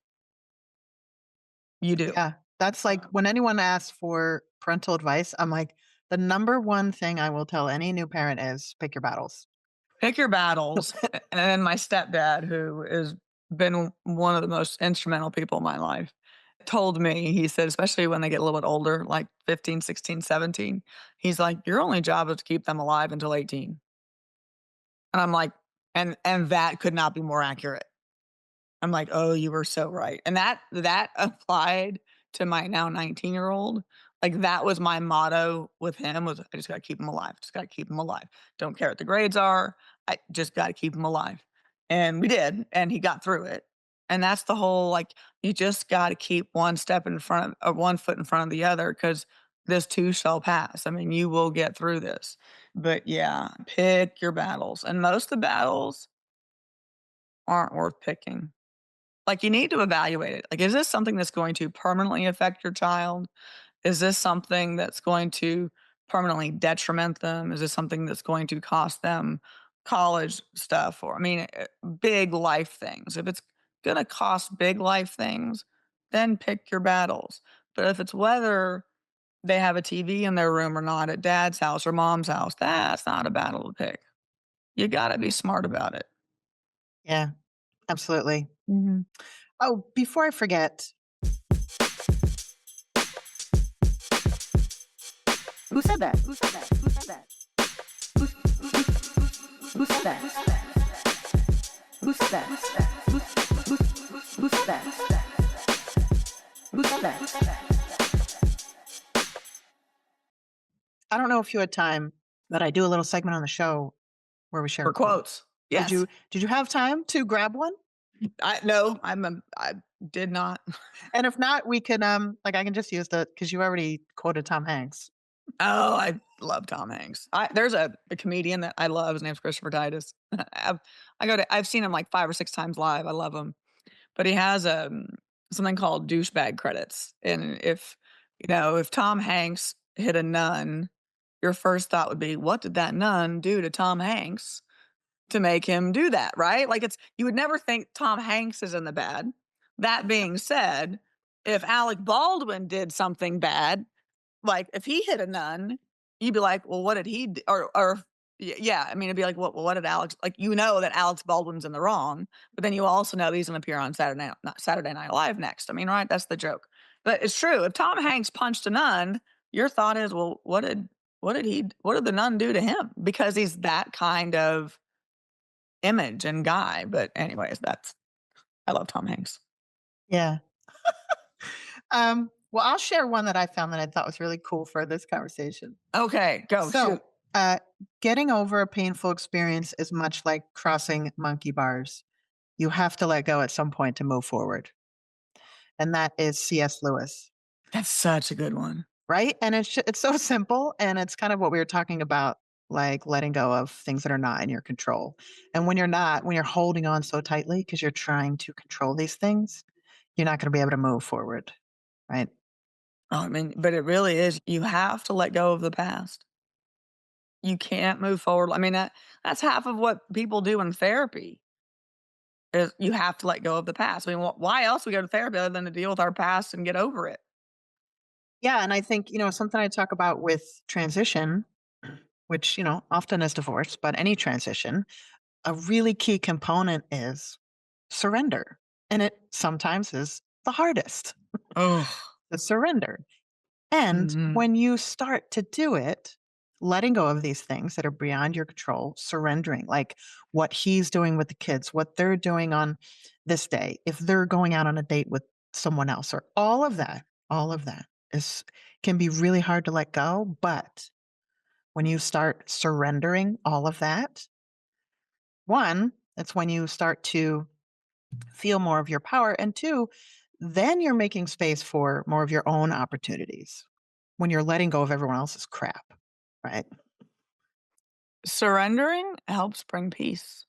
You do. yeah, that's like when anyone asks for parental advice, I'm like, the number one thing I will tell any new parent is pick your battles. Pick your battles. And then my stepdad, who has been one of the most instrumental people in my life, told me, he said, especially when they get a little bit older, like 15, 16, 17, he's like, "Your only job is to keep them alive until 18." And I'm like, and that could not be more accurate. I'm like, "Oh, you were so right." And that applied to my now 19-year-old. Like, that was my motto with him was, "I just gotta keep him alive. Just gotta keep him alive. Don't care what the grades are. I just gotta keep him alive." And we did, and he got through it. And that's the whole, like, you just gotta keep one step in front of one foot in front of the other, because this too shall pass. I mean, you will get through this. But yeah, pick your battles. And most of the battles aren't worth picking. Like, you need to evaluate it. Like, is this something that's going to permanently affect your child? Is this something that's going to permanently detriment them? Is this something that's going to cost them college stuff? Or, I mean, big life things. If it's going to cost big life things, then pick your battles. But if it's whether they have a TV in their room or not at dad's house or mom's house, that's not a battle to pick. You got to be smart about it. Yeah, absolutely. Mhm. Oh, before I forget, Who said that? Who said that? Who said that? Boost that. Boost that. Boost that. Boost that. I don't know if you had time, but I do a little segment on the show where we share a For quote. quotes. Did Yes. you did you have time to grab one? I no, I did not. And if not, we can like I can just use the because you already quoted Tom Hanks. Oh, I love Tom Hanks. There's a comedian that I love. His name's Christopher Titus. I've seen him like 5 or 6 times live. I love him. But he has, something called douchebag credits, and if Tom Hanks hit a nun, your first thought would be, "What did that nun do to Tom Hanks to make him do that?" Right? Like, it's you would never think Tom Hanks is in the bad. That being said, if Alec Baldwin did something bad, like, if he hit a nun, you'd be like, "Well, what did he d" or yeah, I mean, it'd be like, what did Alex" like, that Alex Baldwin's in the wrong, but then you also know he's gonna appear on Saturday Night Live next. I mean, right? That's the joke. But it's true. If Tom Hanks punched a nun, your thought is, "Well, what did the nun do to him?" Because he's that kind of image and guy. But anyways, that's I love Tom Hanks. Yeah. Well, I'll share one that I found that I thought was really cool for this conversation. Okay, go, So, shoot. getting over a painful experience is much like crossing monkey bars. You have to let go at some point to move forward. And that is C.S. Lewis, That's such a good one. right? And it's so simple and it's kind of what we were talking about like letting go of things that are not in your control. And when you're holding on so tightly because you're trying to control these things, you're not going to be able to move forward, right? Oh, I mean, but it really is. You have to let go of the past. You can't move forward. I mean, that's half of what people do in therapy is you have to let go of the past. I mean, why else we go to therapy other than to deal with our past and get over it? Yeah, and I think, something I talk about with transition, which, often is divorce, but any transition, a really key component is surrender. And it sometimes is the hardest, Oh, the surrender. And mhm. when you start to do it, letting go of these things that are beyond your control, surrendering, like what he's doing with the kids, what they're doing on this day, if they're going out on a date with someone else, or all of that is can be really hard to let go. But when you start surrendering all of that, one, that's when you start to feel more of your power. And two, then you're making space for more of your own opportunities when you're letting go of everyone else's crap, right? Surrendering helps bring peace.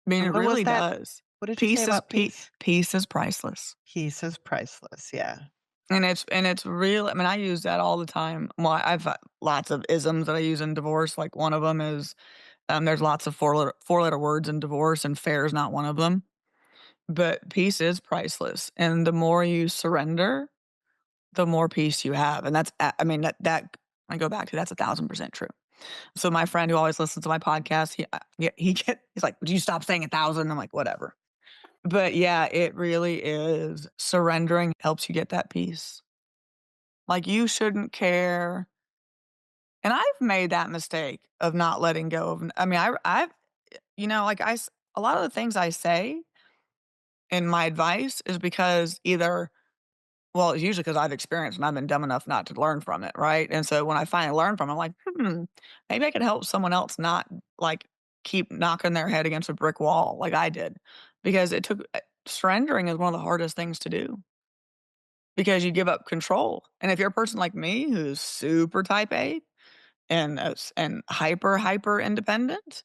I mean, And it what was really that? does. What did you say about peace? Peace is priceless. Peace is priceless. Yeah. And it's real. I mean, I use that all the time. Well, I've got lots of isms that I use in divorce. Like one of them is there's lots of four letter words in divorce, and fair is not one of them. But peace is priceless, and the more you surrender, the more peace you have, and I mean, that I go back to that's 1,000% true. So my friend who always listens to my podcast, he's like, "Would you stop saying 1,000?" I'm like, "Whatever." But yeah, it really is surrendering helps you get that peace. Like, you shouldn't care, and I've made that mistake of not letting go of I mean, I've like, a lot of the things I say in my advice is because either well, it's usually because 'cause I've experienced and I've been dumb enough not to learn from it, right? And so when I finally learn from it, I'm like, maybe I could help someone else not, like, keep knocking their head against a brick wall like I did." Because surrendering is one of the hardest things to do because you give up control, and if you're a person like me who's super type A and hyper independent,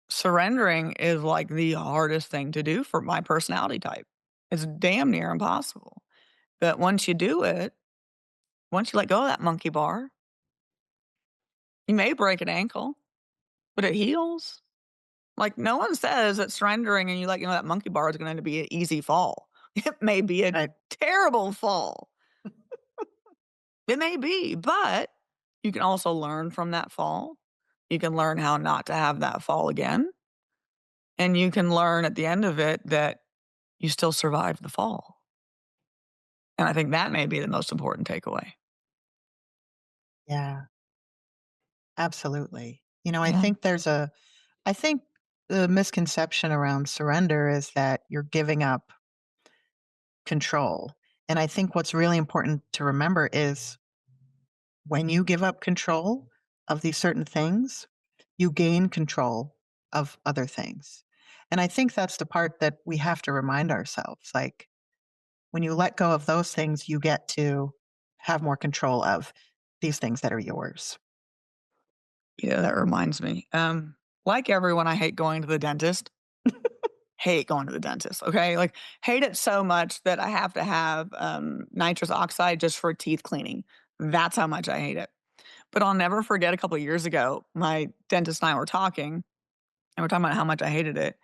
surrendering is, like, the hardest thing to do for my personality type. It's damn near impossible. But once you let go of that monkey bar, you may break an ankle, but it heals. Like, no one says that surrendering and you let go of that monkey bar is gonna be an easy fall. It may be a Right. terrible fall. It may be, but you can also learn from that fall. You can learn how not to have that fall again, and you can learn at the end of it that you still survived the fall. And I think that may be the most important takeaway. Yeah. Absolutely. I Yeah. think I think the misconception around surrender is that you're giving up control. And I think what's really important to remember is when you give up control of these certain things, you gain control of other things. And I think that's the part that we have to remind ourselves. Like when you let go of those things, you get to have more control of these things that are yours. Yeah, that reminds me. Like everyone, I hate going to the dentist. Hate going to the dentist, okay? Like, hate it so much that I have to have, nitrous oxide just for teeth cleaning. That's how much I hate it. But I'll never forget a couple of years ago, my dentist and I were talking, and we're talking about how much I hated it.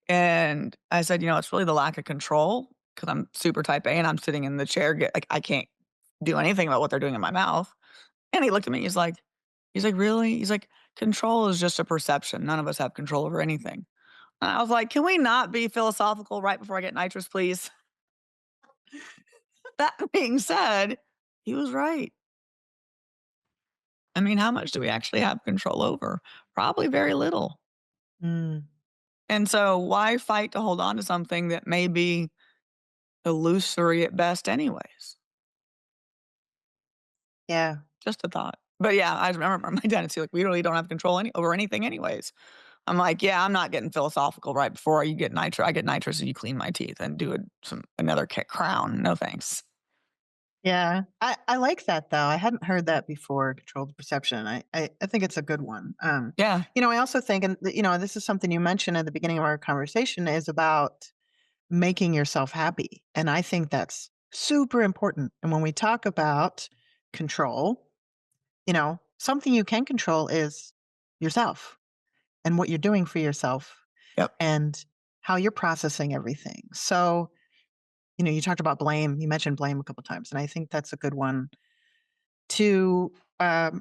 And I said, it's really the lack of control because I'm super type A and I'm sitting in the chair, like, I can't do anything about what they're doing in my mouth. And he looked at me, he's like, "Really?" He's like, "Control is just a perception. None of us have control over anything." And I was like, "Can we not be philosophical right before I get nitrous, please?" That being said, he was right. I mean, how much do we actually have control over? Probably very little. Mm, And so why fight to hold on to something that may be illusory at best anyways? yeah. Just a thought. But yeah, I remember my dentist, he's like, "We really don't have control over anything anyways." I'm like, "Yeah, I'm not getting philosophical right before you get nitrous. I get nitrous and you clean my teeth and do another crown. No thanks." Yeah. I like that though. I hadn't heard that before, controlled perception. I think it's a good one. Yeah. I also think, and this is something you mentioned at the beginning of our conversation, is about making yourself happy. And I think that's super important. And when we talk about control, something you can control is yourself and what you're doing for yourself Yep. and how you're processing everything. So, you talked about blame. You mentioned blame a couple times, and I think that's a good one to a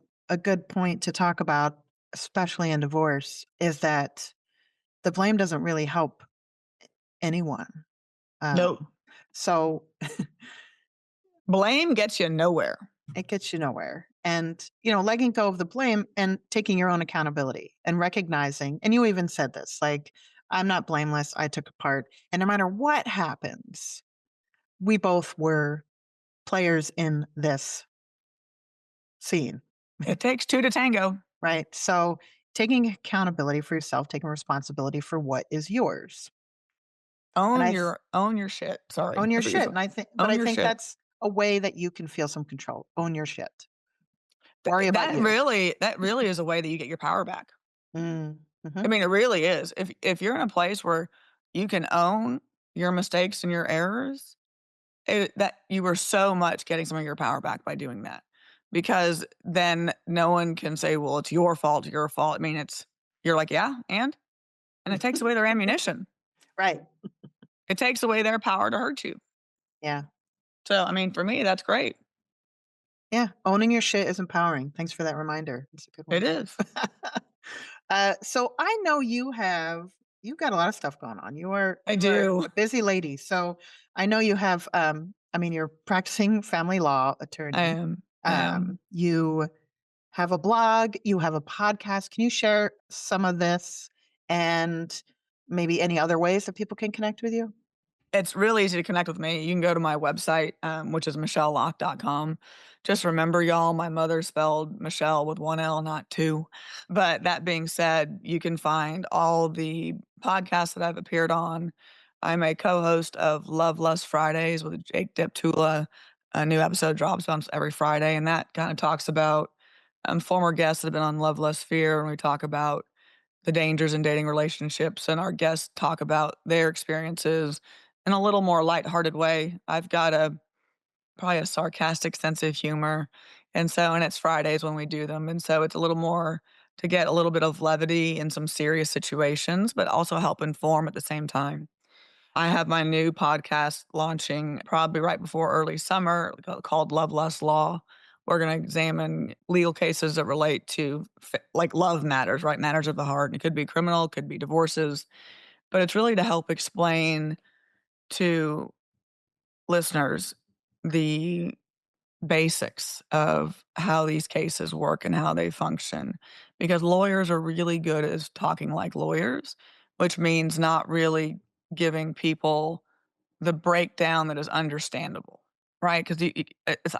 good point to talk about, especially in divorce, is that the blame doesn't really help anyone. No. So Blame gets you nowhere. it gets you nowhere. And, letting go of the blame and taking your own accountability and recognizing, and you even said this, like, I'm not blameless. I took a part. And no matter what happens, we both were players in this scene, It takes 2 to tango. right? So taking accountability for yourself, taking responsibility for what is yours. And Own your shit. Sorry. own your That's what you're shit. supposed. And but Own I your think shit. that's a way that you can feel some control. Own your shit. Worry about That you. really that really is a way that you get your power back. Mm, I mhm. mean, it really is. If you're in a place where you can own your mistakes and your errors, that you were so much getting some of your power back by doing that. Because then no one can say, "Well, it's your fault, your fault." I mean, you're like, "Yeah, and it takes away their ammunition. Right. It takes away their power to hurt you." Yeah. So, I mean, for me, that's great. Yeah. Owning your shit is empowering. Thanks for that reminder. It's a good It one. is. So I know you've got a lot of stuff going on. I You are do. a busy lady. So I know you have I mean you're practicing family law I attorney. am. I am. You have a blog, you have a podcast. Can you share some of this and maybe any other ways that people can connect with you? It's really easy to connect with me. You can go to my website, which is michelelocke.com. Just remember, y'all, my mother spelled Michelle with one L, not two. But that being said, you can find all the podcasts that I've appeared on. I'm a co-host of Love Lust Fridays with Jake Deptula. A new episode drops on every Friday, and that kind of talks about former guests that have been on Love Lust Fear, and we talk about the dangers in dating relationships, and our guests talk about their experiences in a little more lighthearted way. I've got a probably a sarcastic sense of humor, and it's Fridays when we do them, and so it's a little more to get a little bit of levity in some serious situations, but also help inform at the same time. I have my new podcast launching probably right before early summer called Lovelustlaw. We're going to examine legal cases that relate to like love matters, right? Matters of the heart. It could be criminal, it could be divorces, but it's really to help explain to listeners the basics of how these cases work and how they function, because lawyers are really good at talking like lawyers, which means not really giving people the breakdown that is understandable, right? Because it's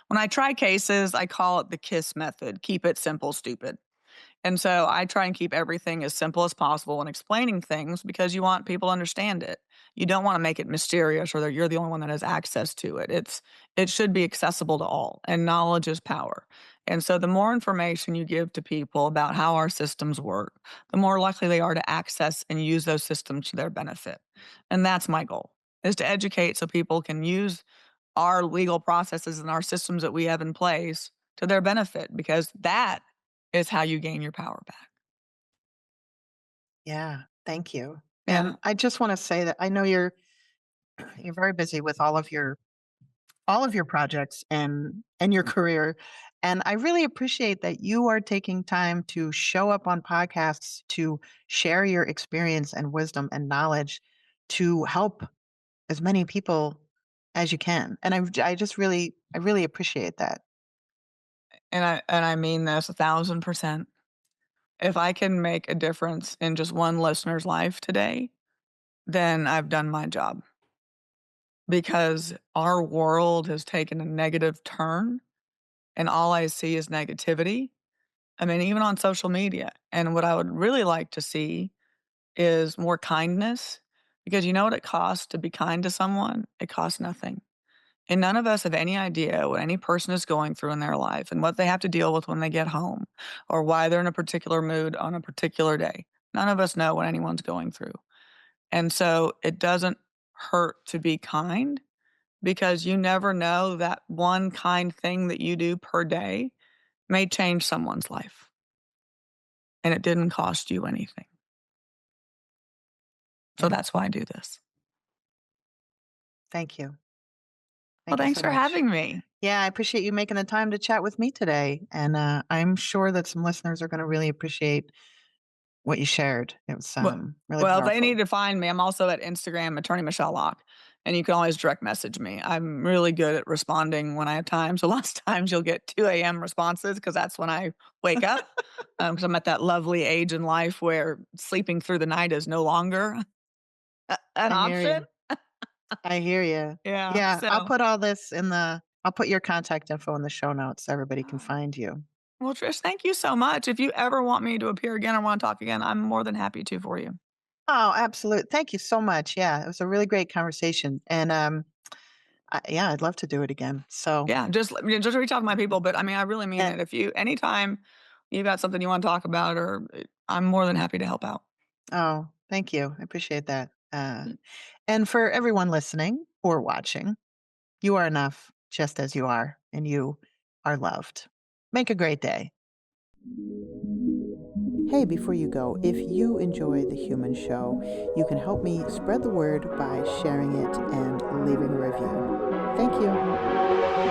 when I try cases, I call it the KISS method: keep it simple, stupid. And so I try and keep everything as simple as possible when explaining things because you want people to understand it. You don't want to make it mysterious or that you're the only one that has access to it. It should be accessible to all, and knowledge is power. And so the more information you give to people about how our systems work, the more likely they are to access and use those systems to their benefit. And that's my goal, is to educate so people can use our legal processes and our systems that we have in place to their benefit, because that is how you gain your power back. Yeah, thank you. Yeah. And I just want to say that I know you're very busy with all of your projects and your career, and I really appreciate that you are taking time to show up on podcasts to share your experience and wisdom and knowledge to help as many people as you can. And I really appreciate that. And I mean this 1,000%. If I can make a difference in just one listener's life today, then I've done my job, because our world has taken a negative turn and all I see is negativity. I mean, even on social media. And what I would really like to see is more kindness, because you know what it costs to be kind to someone? It costs nothing. And none of us have any idea what any person is going through in their life and what they have to deal with when they get home, or why they're in a particular mood on a particular day. None of us know what anyone's going through. And so it doesn't hurt to be kind, because you never know, that one kind thing that you do per day may change someone's life, and it didn't cost you anything. So Yeah. that's why I do this. Thank you. Well, Thank you thanks so for much. having me. Yeah, I appreciate you making the time to chat with me today. And I'm sure that some listeners are going to really appreciate what you shared. It was Well really well, they need powerful. to find me. I'm also at Instagram, attorney Michele Locke, and you can always direct message me. I'm really good at responding when I have time. So lots of times you'll get 2 a.m. responses, because that's when I wake up. Because I'm at that lovely age in life where sleeping through the night is no longer an I hear option. you. I hear you. Yeah. Yeah, So, I'll put your contact info in the show notes so everybody can find you. well, Trish, thank you so much. If you ever want me to appear again or want to talk again, I'm more than happy to for you. Oh, absolutely. Thank you so much. Yeah, it was a really great conversation. And yeah, I'd love to do it again. So, Yeah, just reach out to my people, but I mean, I really mean eh, it. If you anytime you got something you wanna talk about, or I'm more than happy to help out. oh, thank you. I appreciate that. And for everyone listening or watching, you are enough just as you are, and you are loved. Make a great day. Hey, before you go, if you enjoy The Human Show, you can help me spread the word by sharing it and leaving a review. Thank you.